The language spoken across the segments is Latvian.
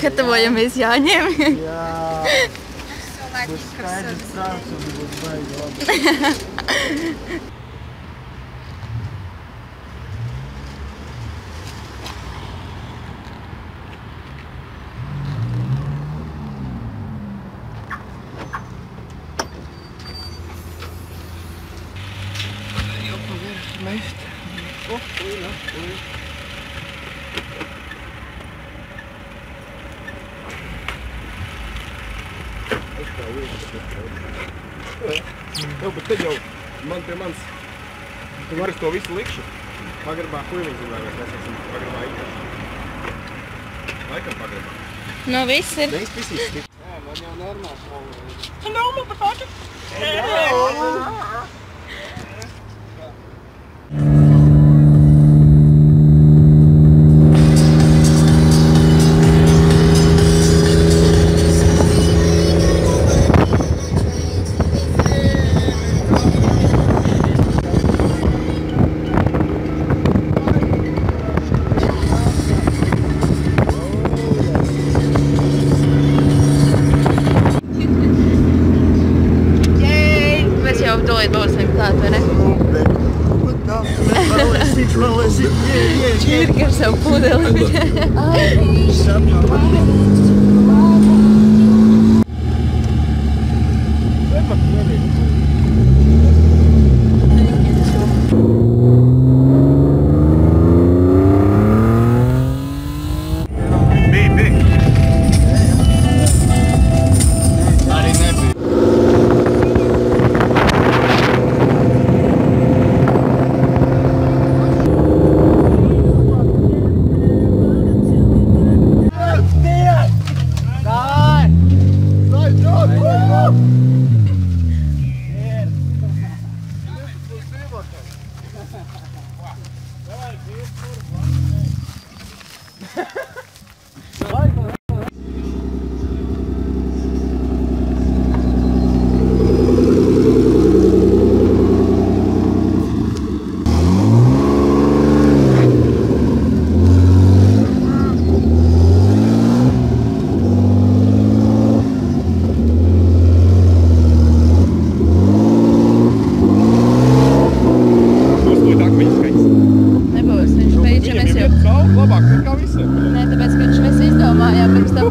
Gatavojamies jāņem. Jā. Būs skaidrs prāts un būs baigi labi. Jau, bet tad jau man pie manis, tu vari to visu likšu. Pagrabā huiviņas vai mēs esam pagrabā īpaši. Laikam pagrabā. No viss ir. Viss izskatīt. Jā, man jau normāls valda. Hello, motherfucker! Čirka ar savu pudeli.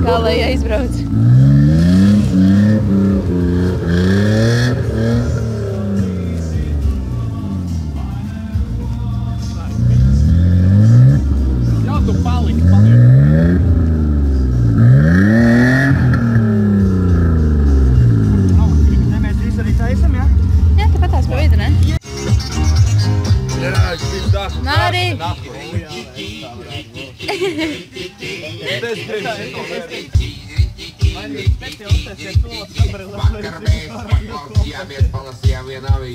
Kā lai aizbrauc. Jā, tu paliki. Mēs visi arī taisam, jā? Jā, tu patās pa vidu, ne? Jā, es biju dāšu. Nārī!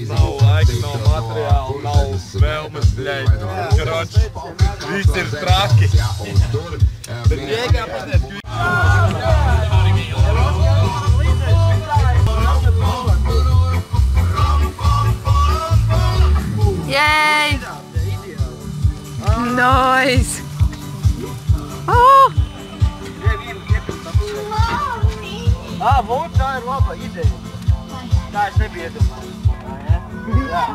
Nav laika, nav materiāla, nav vēlmes, bļaļ. Karoč, viss ir traki. Bet jēgā patēt, Yay! Nice! Oh! Vot, tā ir laba ideja. Tā es nebiju iedomājis. Jā.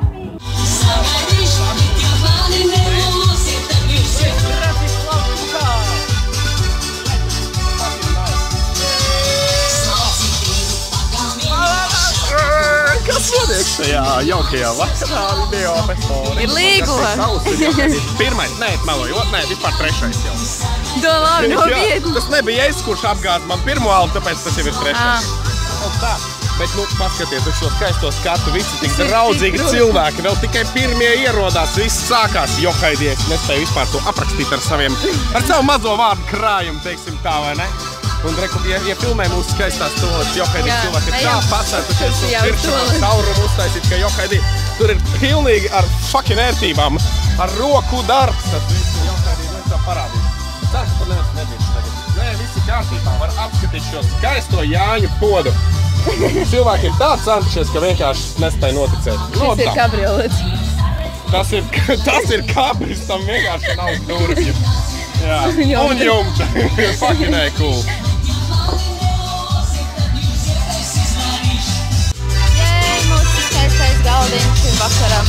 Kas notiek šajā jaukajā vakarā video epizodē? Ir līgula! Pirmais, nē, meloju, nē, vispār trešais jau. To labi, no viegli. Tas nebija es, kurš apgāza man pirmo alu, tāpēc tas jau ir trešais. Tā. Bet, nu, paskaties uz šo skaisto skatu, visi tik draudzīgi cilvēki, vēl tikai pirmie ierodās, viss sākās. Johaidī, es nespēju vispār to aprakstīt ar savu mazo vārdu krājumu, teiksim tā, vai ne? Un, reku, ja filmē mūsu skaistās toaletes, Johaidī cilvēki ir tā pacētušies uz viršamā caurumu uztaisīt, ka Johaidī tur ir pilnīgi ar fucking ērtībām, ar roku darbs, tas viss Johaidī tā parādīt. Tas par neviens nedrīkst tagad. Nē, visi kārtībā var apskatīt šo skaisto Jāņu podu. Cilvēki ir tā centušies, ka vienkārši nespēja noticēt. Šis ir kabriolets. Tas ir kabris, tam vienkārši nav durvju. Jā, un jumta. Fucking cool. Mūsu skaistais galdiņš ir vakarā.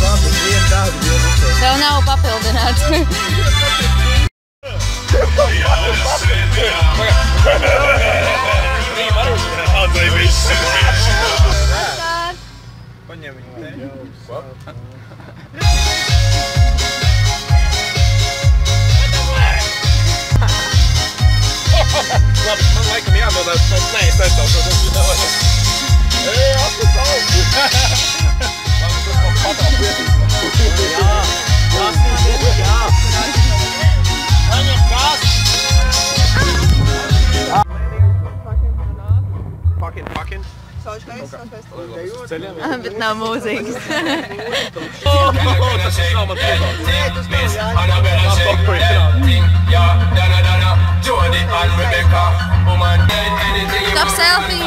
Tev nav papildināts. Paņem viņu te. Labi, man laikam jāatbildās, nē, es neiztaušu. Ej, atpūs augu! Labi, tas man patās vietīs. Jā, tas jā. Paņem gāzi. Fucking. Ceļiem? Bet nav mūzikas. Tas ir nav man Top selfie!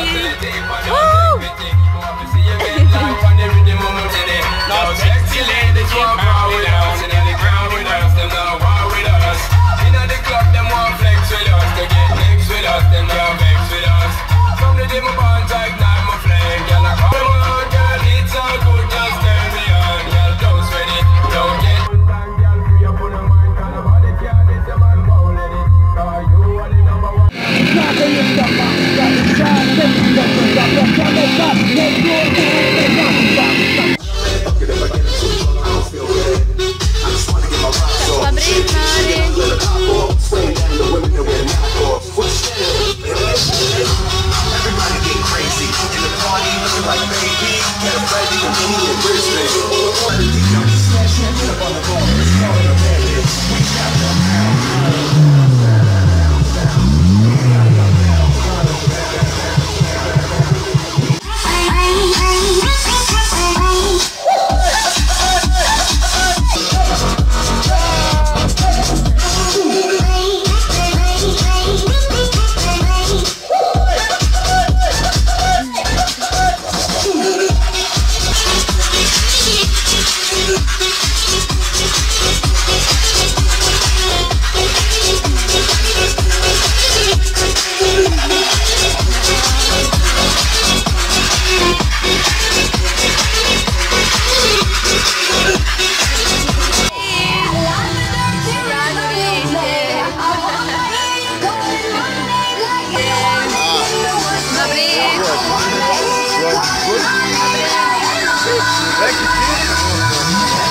Labrīt, Māri!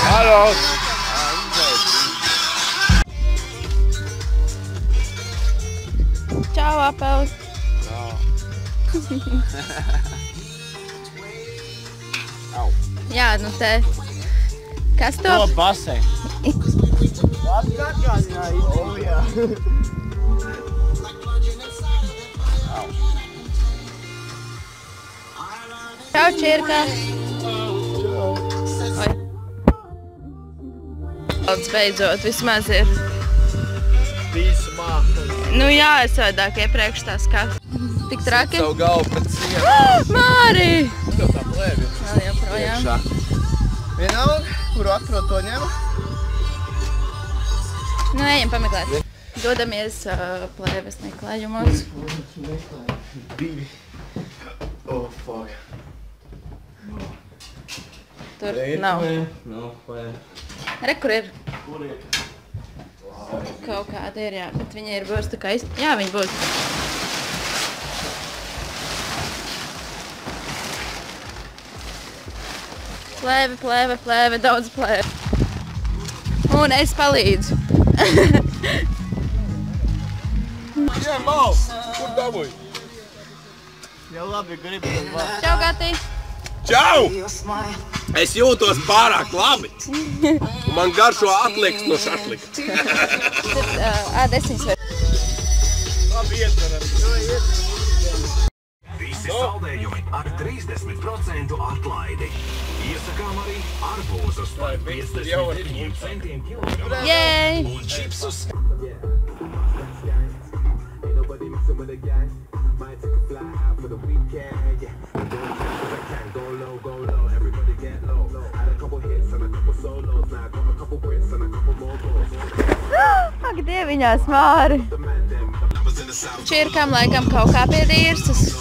Hallo! Čau, Apels! Jā, nu te. Kas to? To basē. Labi atgādināji. Jā. Čau, Čirka! Oi. Daudz beidzot, vismaz ir. Vismā. Nu jā, es savādāk iepriekš tās kā. Tik traki. Savu galvu pret sienu. Māri! Tev tā plēvi. Vēl joprojām. Vienalga, kuru atrod to ņem. Nu, ejam pameklēt. Dodamies plēves meklējumos. Divi. Oh, fuck. Tur nav. Re, kur ir? Kur ir? Kaut kāda ir, jā, bet viņa ir būs tā kā jā, viņa būs. Plēve, daudz plēve. Un es palīdzu. Jā, mal! Kur dabūj? Jau labi, gribu tev vārdu. Čau, Gati! Čau! Es jūtos pārāk labi. Man garšo atliks no šatlika. A10 vai. Labi ietveram. Visi saldējumi ar 30% atlaidi. Iesakām arī arbūzus par 59 centiem kilogramu. Jej! Un čipsus. Ak, dieviņās, Māri! Čirkam laikam kaut kā pie dīrstas.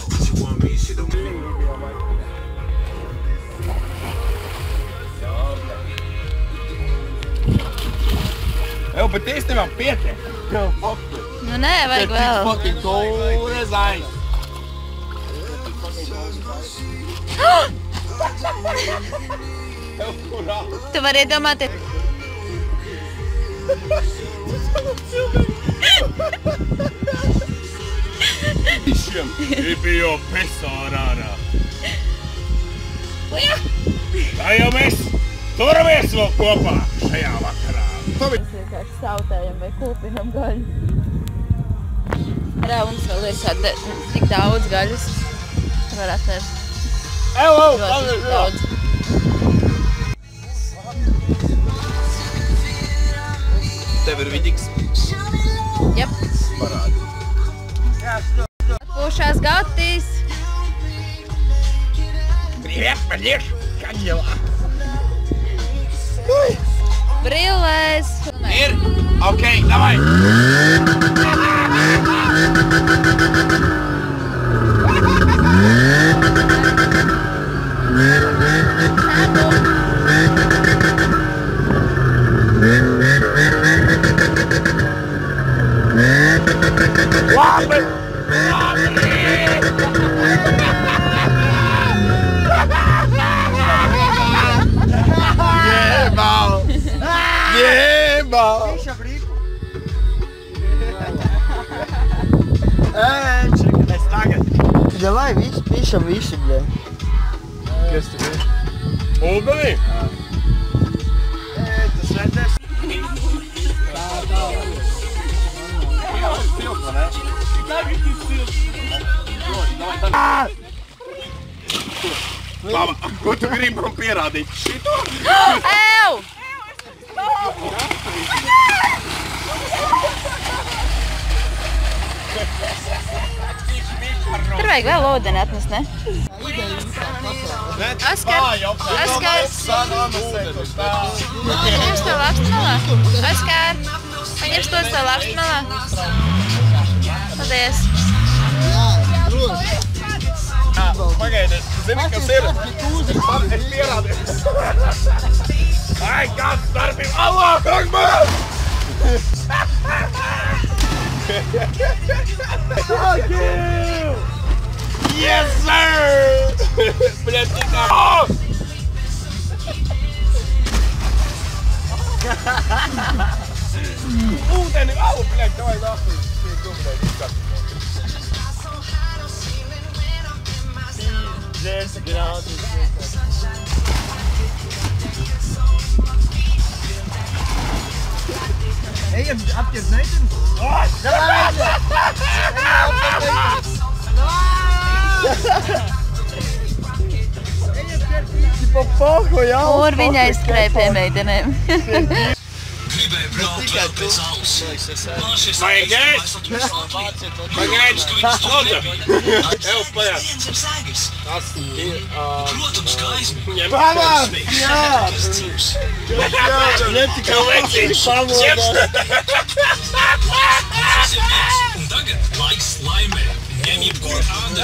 Jau, bet īstenībā pietiek. Nu nē, vajag vēl. Fucking cold as ice. Tu vari iedomāties. Visiem bija pesārārā. Tā jau mēs turamies vēl kopā šajā vakarā. Mēs vienkārši sautējam vai kūpinam gaļu. Rauns vēl ir tik daudz gaļas. Var atnest. Ļoti daudz. Tev ir vidīgs? Jep. Parādi. Atpūšās gatis. Привет, Малеш! Как дела? Brillēs. Ir? Okei, davai! Labi! Jebal! Jebal! Pišam rīku. Čekamies tagad. Davai, pišam visi, bļē. Kas tu ir? Uguni? Tas redzēs. Laba, ko tu gribi man pierādīt? Šito? Ew! Tur vajag vēl ūdeni atnest, ne? Oskar! Oskar! Paņems to lakstu malā? Oskar! Paņems to lakstu malā? Paldies! Pagaidi, zini, kas ir? Man ir pierādījis. Ai, kāds darbība! Allah, Akbar! Fuck you! Yes, sir! Bļet, tikā! Ūdeni, au, bļet, davai nākli. Dzērs grādi. Ejam apķert meiteni. Kur viņa aizskrēja pie meitenēm? Gribēju braukt vēl pēc alus. Pagaid! Pagaid! Lūdzu! Ev, pajāt! Tas ir... Protams, gaismi. Pamāt! Jā! Netika lekcijas! Un tagad laiks laimē. Ņem jebkuru Andru.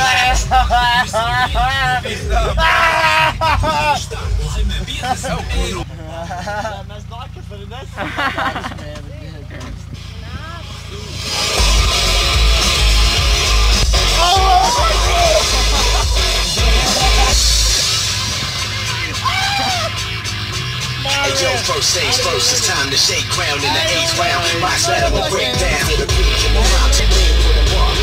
Laimē 50 eiro. Mēs nākas arī nesam. Hey yo, first things first, it's time to shake ground in the 8th round. Box battle will break down to the beach and the mountain. With a walk,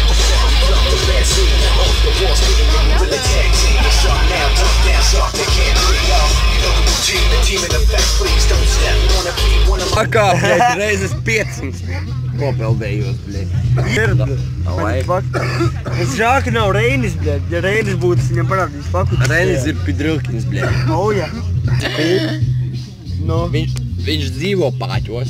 jump the Red Sea, off the wall, speaking with the tag team. It's up now, jump down, sharp, they can't free y'all. You know the routine, the team in effect, please don't step. Wanna be one of my... Kā, bļet, reizes 500. Ko peldējos, bļet? Es žēl, ka nav Reinis, bļēt. Ja Reinis būtu, es viņam parādīs fakultāti. Reinis ir pidrukins, bļet. O, jā. No. Viņš dzīvo pāķos.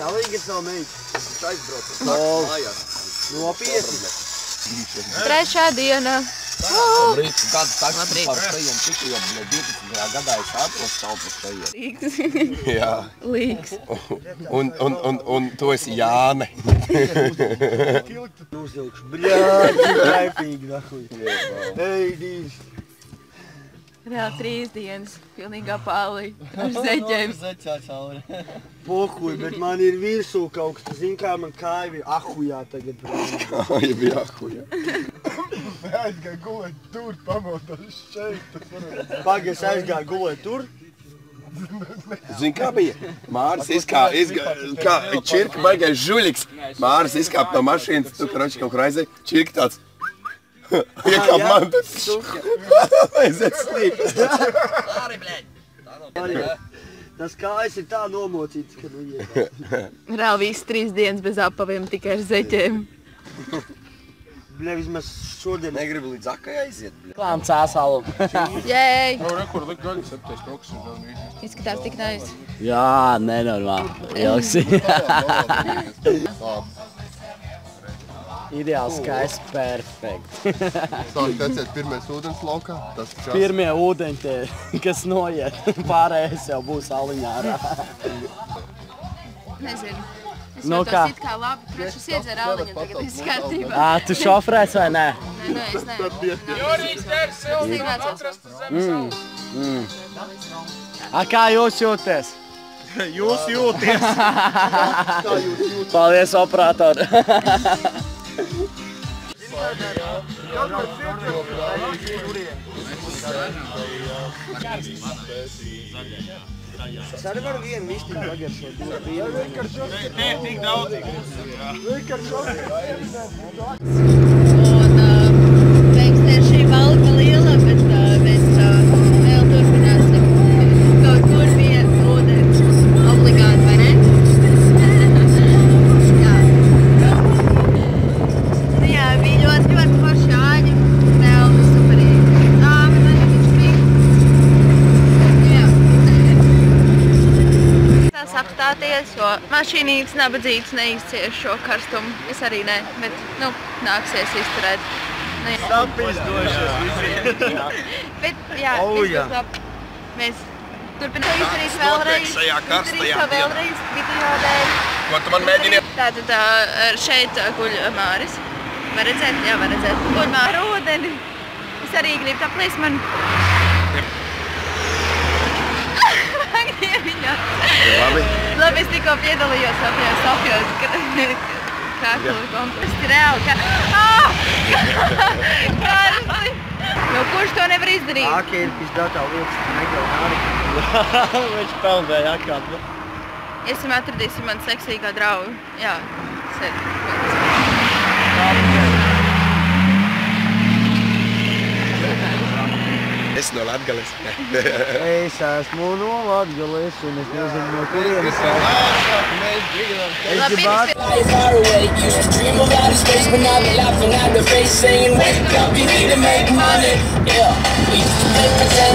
Salīgas nav meitas. Es aizbraucu. Sol. Mājās. Nopietni. Trešā diena. Labrīt, kāds taksi par stejiem tikai, jo 12. gadā es atrostu savu par stejiem. Līgs. Jā. Līgs. Un tu esi Jāne. Uzilkšu. Bļāķi, kaipīgi, nahuj. Ej, dīž. Reāli 3 dienas. Pilnīgā pālī. Ar zeķiem. Zeķā cauri. Pohuj, bet man ir virsū kaut kas. Zini, kā man kāja ir ahujā tagad. Kāja bija ahujā. Aizgāju gulēt tur, pamodās šeit. Pagas aizgāju gulēt tur. Zini, kā bija? Māris kā čirka baigais žuļiks. Māris izkāp no mašīnas, tu karoči kaut kur aizēji. Čirka tāds. Iekāp man tad. Aiziet slīp. Tas kājas ir tā nomocīts, ka nu iekāp. Reāli viss 3 dienas bez apaviem tikai ar zeķiem. Bļa, vismaz šodien. Negribu līdz akai aiziet, bļa. Klām cēsalu. Jēj! Rekur, likt gaļas, apties kaut kas ir vēl mīļi. Izskatās tik nice. Jā, nenormāli. Ilgsi. Ideāls skaists, perfekti. Sāk tecēt pirmais ūdens laukā. Pirmie ūdeņi tie, kas noiet. Pārējais jau būs aliņā ārā. Nezinu. Es Nu jūtos kā? it kā labi, prečus iedzer aliņu, tagad viss kārtībā. Tu šofrēs vai nē? Nē, es nevaru. Jorīs ķers silti, atrast zemes alu. Kā jūs jūties? Jūs jūties. Paldies, operatori. Es arī varu vienu višķiņu pagaršot. Nē, tik daudz. Un beigsies šī valka liela, bet mēs vēl turpināsim. Kaut kur bija ūdens obligāti, vai ne? Jā, bija ļoti forši āņi. Vēl superīgi. Bet viņš bija. Jā. Tās apstāties, jo mašīnītes nabadzīgs neizcieš šo karstumu. Es arī ne, bet, nāksies izturēt. Sapizdošies visiem. Bet, jā, jā. Mēs turpinām izdarīt vēlreiz. Šajā karstajā Izdarīt to vēlreiz video dēļ. Ko tu man mēģini? Tātad šeit guļ Māris. Var redzēt? Jā, var redzēt. Guļ Māri ūdeni. Es arī gribu tā plīs man. Dieviņā. Labi, es tikko piedalījos Sofijos krāklu konkursi. Reāli, karsti. Kurš to nevar izdarīt? Ākie ir pizdatā lietas, negrauj Māri. Viņš peldēja akāt. Iesim atradīsim man seksīgā draugu. Jā, sēd. Es no Latgales. Es esmu no Latgales un es nezinu no kurienes. Es gribētu. Far away, used to dream of outer space, but now they're laughing at the face, saying, wake up, you need to make money. Yeah, we used to play pretend.